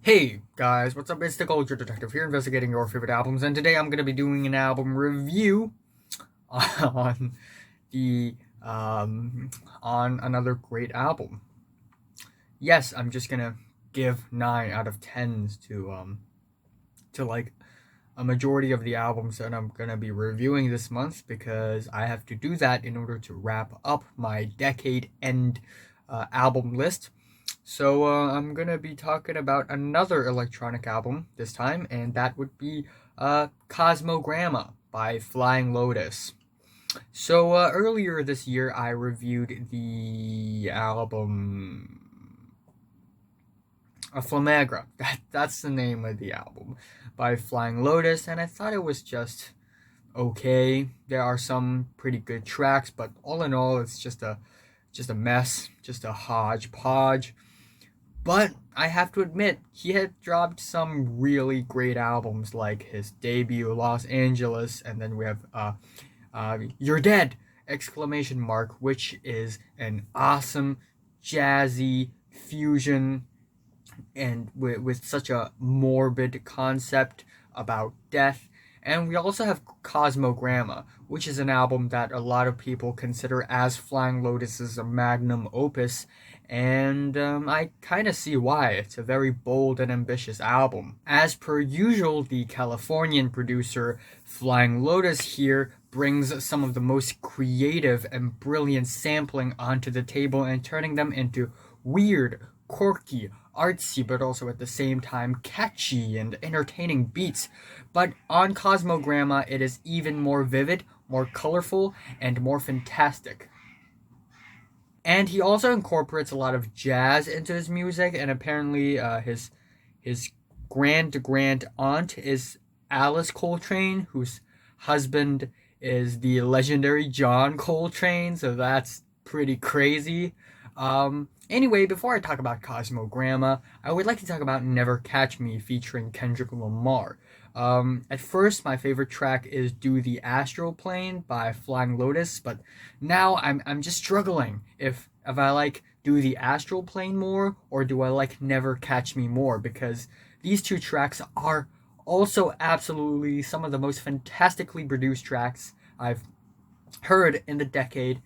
Hey guys, what's up? It's the Culture Detective here, investigating your favorite albums, and today I'm going to be doing an album review on the on another great album. Yes, I'm just gonna give 9 out of 10s to like a majority of the albums that I'm gonna be reviewing this month because I have to do that in order to wrap up my decade end album list. So I'm gonna be talking about another electronic album this time, and that would be Cosmogramma by Flying Lotus. So earlier this year, I reviewed the album Flamagra. That's the name of the album by Flying Lotus, and I thought it was just okay. There are some pretty good tracks, but all in all, it's just a mess, just a hodgepodge. But I have to admit, he had dropped some really great albums, like his debut Los Angeles, and then we have You're Dead! Exclamation mark, which is an awesome jazzy fusion and with such a morbid concept about death. And we also have Cosmogramma, which is an album that a lot of people consider as Flying Lotus's magnum opus, and I kind of see why. It's a very bold and ambitious album. As per usual, the Californian producer Flying Lotus here brings some of the most creative and brilliant sampling onto the table and turning them into weird, quirky, artsy, but also at the same time catchy and entertaining beats. But on Cosmogramma, it is even more vivid, more colorful, and more fantastic. And he also incorporates a lot of jazz into his music, and apparently his grand aunt is Alice Coltrane, whose husband is the legendary John Coltrane, so that's pretty crazy. Anyway, before I talk about Cosmogramma, I would like to talk about Never Catch Me featuring Kendrick Lamar. At first, my favorite track is Do the Astral Plane by Flying Lotus, but now I'm just struggling if I like Do the Astral Plane more or do I like Never Catch Me more, because these two tracks are also absolutely some of the most fantastically produced tracks I've heard in the decade,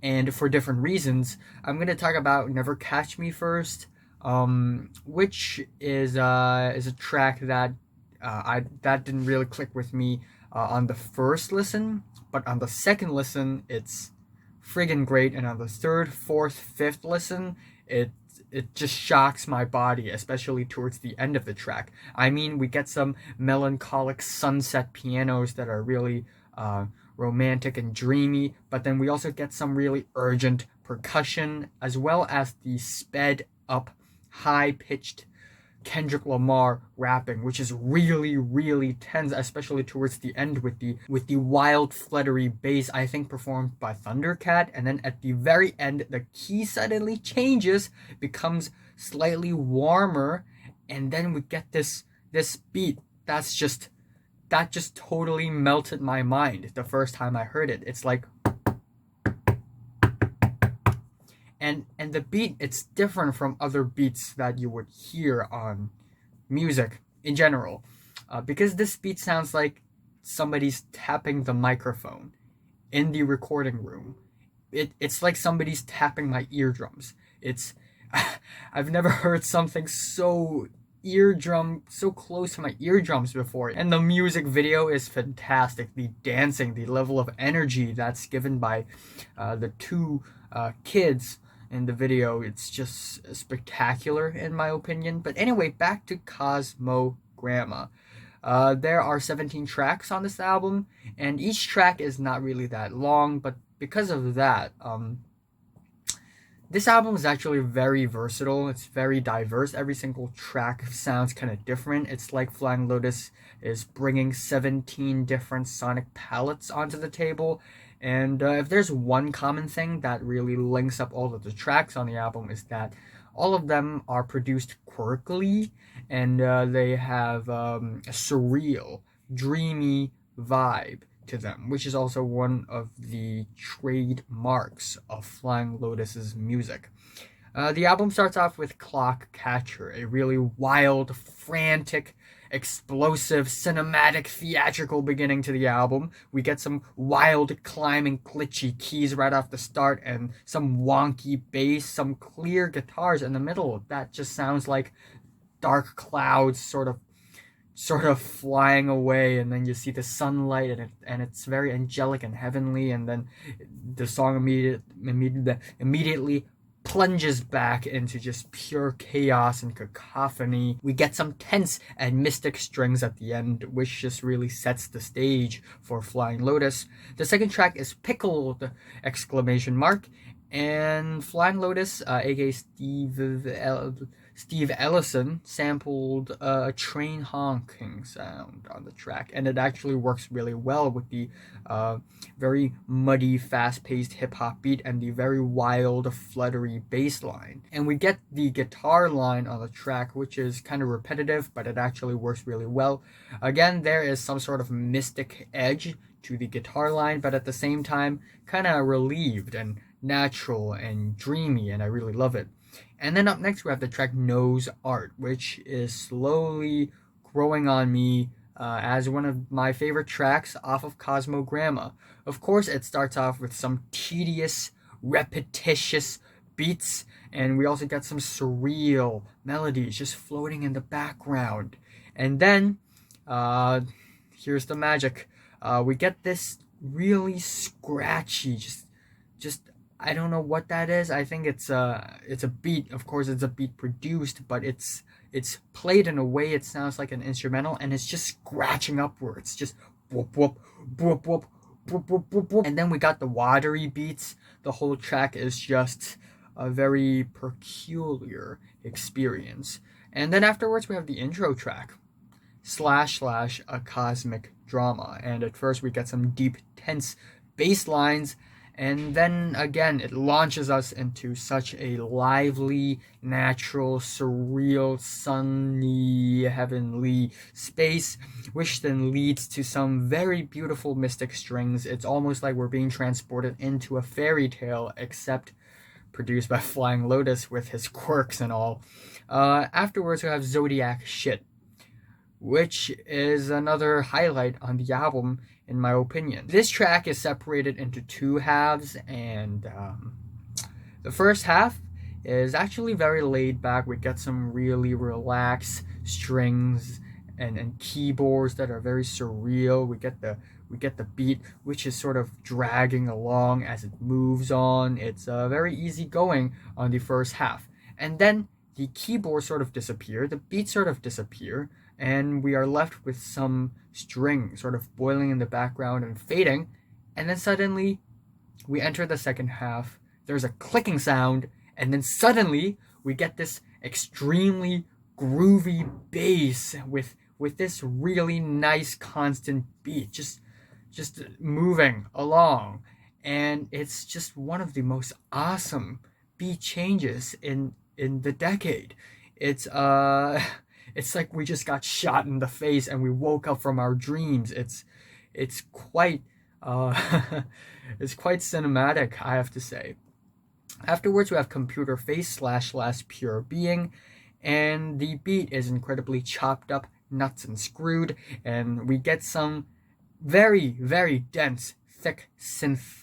and for different reasons. I'm gonna talk about Never Catch Me first, which is a track that that didn't really click with me on the first listen, but on the second listen, it's friggin' great, and on the third, fourth, fifth listen, it just shocks my body, especially towards the end of the track. I mean, we get some melancholic sunset pianos that are really romantic and dreamy, but then we also get some really urgent percussion, as well as the sped up, high pitched Kendrick Lamar rapping, which is really tense, especially towards the end with the wild fluttery bass, I think performed by Thundercat, and then at the very end the key suddenly changes, becomes slightly warmer, and then we get this beat that just totally melted my mind the first time I heard it. It's like, and the beat, it's different from other beats that you would hear on music in general, because this beat sounds like somebody's tapping the microphone in the recording room. It's like somebody's tapping my eardrums. It's I've never heard something so close to my eardrums before. And the music video is fantastic. The dancing, the level of energy that's given by the two kids in the video, it's just spectacular in my opinion. But anyway, back to Cosmogramma. There are 17 tracks on this album, and each track is not really that long, but because of that, this album is actually very versatile. It's very diverse. Every single track sounds kind of different. It's like Flying Lotus is bringing 17 different sonic palettes onto the table. And if there's one common thing that really links up all of the tracks on the album, is that all of them are produced quirkily, and they have a surreal, dreamy vibe to them, which is also one of the trademarks of Flying Lotus's music. The album starts off with Clock Catcher, a really wild, frantic, explosive, cinematic, theatrical beginning to the album. We get some wild, climbing, glitchy keys right off the start, and some wonky bass, some clear guitars in the middle. That just sounds like dark clouds sort of flying away, and then you see the sunlight, and it's very angelic and heavenly, and then the song immediately plunges back into just pure chaos and cacophony. We get some tense and mystic strings at the end, which just really sets the stage for Flying Lotus. The second track is Pickled! Exclamation mark. And Flying Lotus, aka Steve Ellison, sampled a train honking sound on the track, and it actually works really well with the very muddy, fast-paced hip-hop beat and the very wild, fluttery bass line. And we get the guitar line on the track, which is kind of repetitive, but it actually works really well. Again, there is some sort of mystic edge to the guitar line, but at the same time, kind of relieved and natural and dreamy, and I really love it. And then up next we have the track Nose Art, which is slowly growing on me as one of my favorite tracks off of Cosmogramma. Of course, it starts off with some tedious, repetitious beats, and we also get some surreal melodies just floating in the background. And then, here's the magic. We get this really scratchy, just I don't know what that is. I think it's a beat. Of course, it's a beat produced, but it's played in a way it sounds like an instrumental, and it's just scratching upwards, just whoop whoop whoop whoop whoop whoop whoop whoop. And then we got the watery beats. The whole track is just a very peculiar experience. And then afterwards, we have the intro track, slash a cosmic drama. And at first, we get some deep, tense bass lines. And then again, it launches us into such a lively, natural, surreal, sunny, heavenly space, which then leads to some very beautiful mystic strings. It's almost like we're being transported into a fairy tale, except produced by Flying Lotus with his quirks and all. Afterwards, we have Zodiac Shit, which is another highlight on the album, in my opinion. This track is separated into two halves, and the first half is actually very laid back. We get some really relaxed strings and keyboards that are very surreal. We get the beat, which is sort of dragging along as it moves on. It's very easy going on the first half. And then the keyboards sort of disappear, the beats sort of disappear, and we are left with some string sort of boiling in the background and fading. And then suddenly we enter the second half. There's a clicking sound, and then suddenly we get this extremely groovy bass with this really nice constant beat just moving along. And it's just one of the most awesome beat changes in the decade. It's like we just got shot in the face and we woke up from our dreams. It's quite it's quite cinematic, I have to say. Afterwards, we have Computer Face slash Pure Being, and the beat is incredibly chopped up, nuts and screwed, and we get some very, very dense, thick synths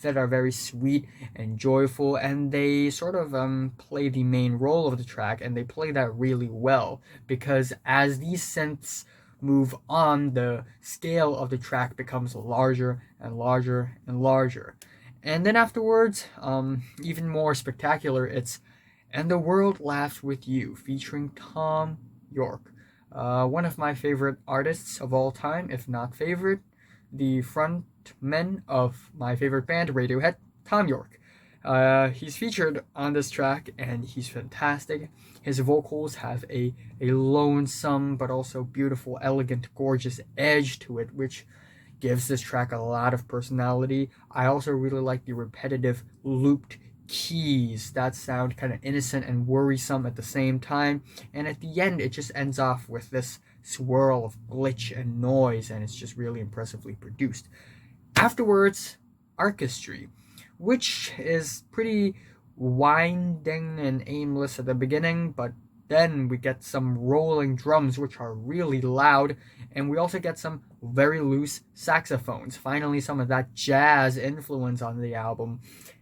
that are very sweet and joyful, and they sort of play the main role of the track, and they play that really well, because as these synths move on, the scale of the track becomes larger and larger and larger. And then afterwards, even more spectacular, it's And the World Laughs With You, featuring Thom Yorke, one of my favorite artists of all time, if not favorite, the frontman of my favorite band, Radiohead, Thom Yorke. He's featured on this track, and he's fantastic. His vocals have a lonesome but also beautiful, elegant, gorgeous edge to it, which gives this track a lot of personality. I also really like the repetitive, looped keys that sound kind of innocent and worrisome at the same time. And at the end, it just ends off with this swirl of glitch and noise, and it's just really impressively produced. Afterwards, Arkestry, which is pretty winding and aimless at the beginning, but then we get some rolling drums, which are really loud, and we also get some very loose saxophones. Finally, some of that jazz influence on the album.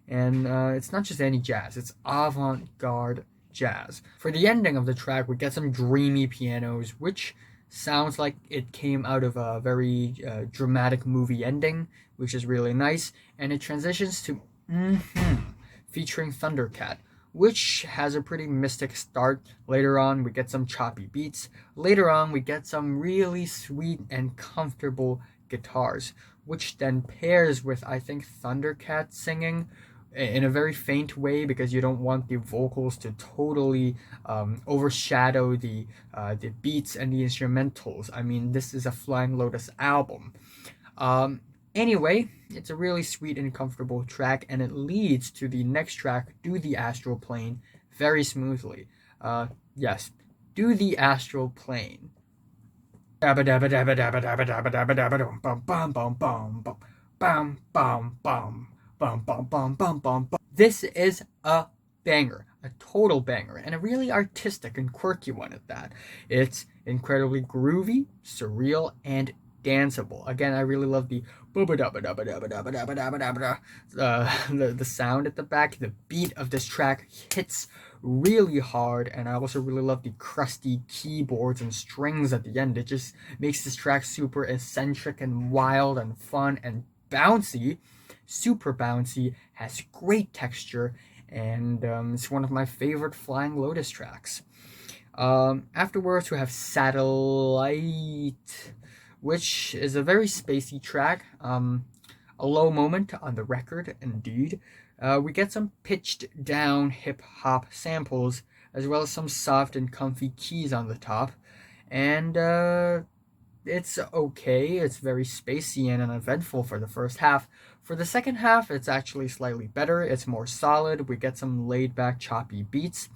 And it's not just any jazz, it's avant-garde jazz. For the ending of the track, we get some dreamy pianos, which sounds like it came out of a very dramatic movie ending, which is really nice. And it transitions to MmmHmm, featuring Thundercat, which has a pretty mystic start. Later on, we get some choppy beats. Later on, we get some really sweet and comfortable guitars, which then pairs with, I think, Thundercat singing in a very faint way, because you don't want the vocals to totally overshadow the beats and the instrumentals. I mean, this is a Flying Lotus album. Anyway, it's a really sweet and comfortable track, and it leads to the next track, Do the Astral Plane, very smoothly. Yes, Do the Astral Plane. This is a banger, a total banger, and a really artistic and quirky one at that. It's incredibly groovy, surreal, and danceable. Again, I really love the sound at the back. The beat of this track hits really hard, and I also really love the crusty keyboards and strings at the end. It just makes this track super eccentric and wild and fun and bouncy, super bouncy, has great texture, and it's one of my favorite Flying Lotus tracks. Afterwards, we have Satellite, which is a very spacey track, a low moment on the record, indeed. We get some pitched down hip-hop samples, as well as some soft and comfy keys on the top, and it's okay. It's very spacey and uneventful for the first half. For the second half, it's actually slightly better. It's more solid. We get some laid-back, choppy beats.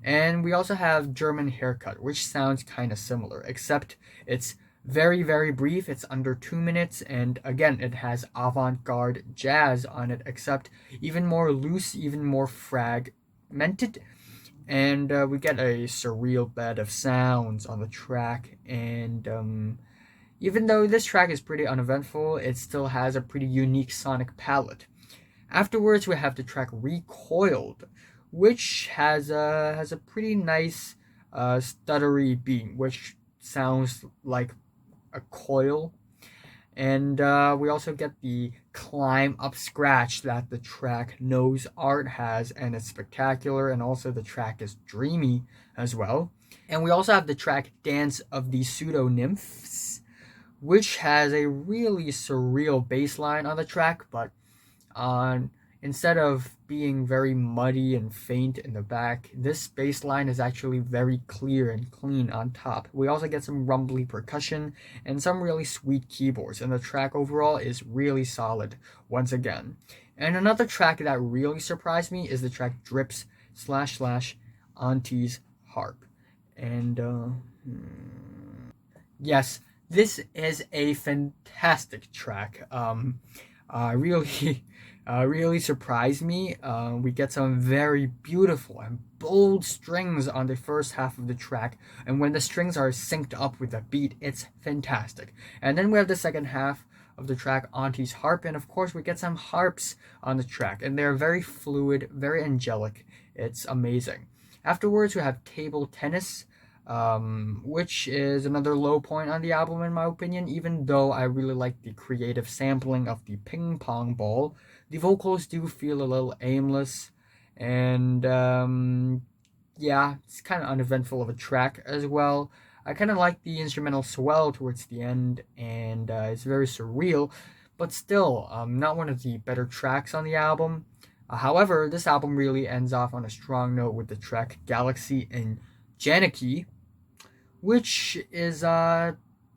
And we also have German Haircut, which sounds kind of similar, except it's very, very brief. It's under 2 minutes, and again, it has avant-garde jazz on it, except even more loose, even more fragmented. And we get a surreal bed of sounds on the track, and even though this track is pretty uneventful, it still has a pretty unique sonic palette. Afterwards, we have the track Recoiled, which has a pretty nice stuttery beat, which sounds like a coil. And we also get the climb up scratch that the track Knows Art has, and it's spectacular, and also the track is dreamy as well. And we also have the track Dance of the Pseudo Nymphs, which has a really surreal bass line on the track, but instead of being very muddy and faint in the back, this bass line is actually very clear and clean on top. We also get some rumbly percussion and some really sweet keyboards, and the track overall is really solid once again. And another track that really surprised me is the track Drips / Auntie's Harp. And yes, this is a fantastic track. Really surprised me. We get some very beautiful and bold strings on the first half of the track, and when the strings are synced up with the beat, it's fantastic. And then we have the second half of the track, Auntie's Harp, and of course we get some harps on the track, and they're very fluid, very angelic. It's amazing. Afterwards, we have Table Tennis, which is another low point on the album in my opinion, even though I really like the creative sampling of the ping pong ball. The vocals do feel a little aimless, and yeah, it's kind of uneventful of a track as well. I kind of like the instrumental swell towards the end, and it's very surreal, but still not one of the better tracks on the album. However, this album really ends off on a strong note with the track Galaxy and Janaki, which is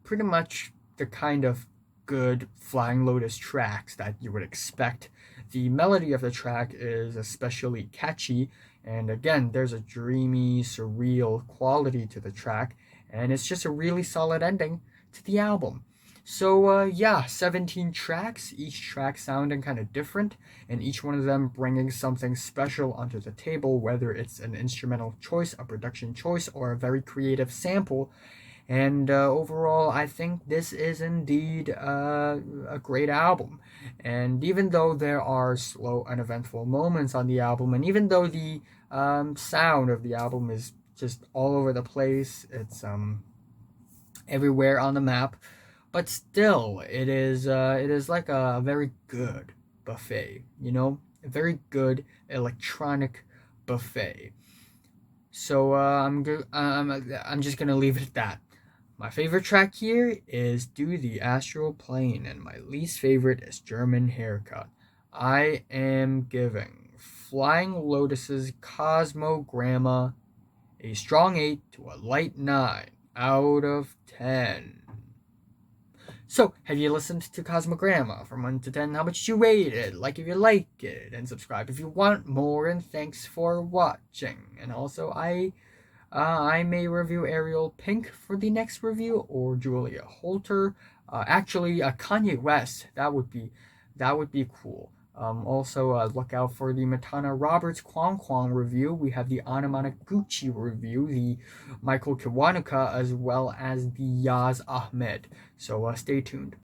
pretty much the kind of good Flying Lotus tracks that you would expect. The melody of the track is especially catchy, and again, there's a dreamy, surreal quality to the track, and it's just a really solid ending to the album. So yeah, 17 tracks, each track sounding kind of different, and each one of them bringing something special onto the table, whether it's an instrumental choice, a production choice, or a very creative sample. And overall, I think this is indeed a great album. And even though there are slow, uneventful moments on the album, and even though the sound of the album is just all over the place, it's everywhere on the map, but still, it is like a very good buffet, a very good electronic buffet. So I'm just gonna leave it at that. My favorite track here is Do the Astral Plane, and my least favorite is German Haircut. I am giving Flying Lotus's Cosmogramma a strong 8 to a light 9 out of 10. So, have you listened to Cosmogramma from 1 to 10? How much you rate it? Like if you like it, and subscribe if you want more, and thanks for watching. And also, I may review Ariel Pink for the next review, or Julia Holter. Actually, Kanye West. That would be cool. Also, look out for the Matana Roberts Kwong Kwong review. We have the Anamanaguchi review, the Michael Kiwanuka, as well as the Yaz Ahmed. So stay tuned.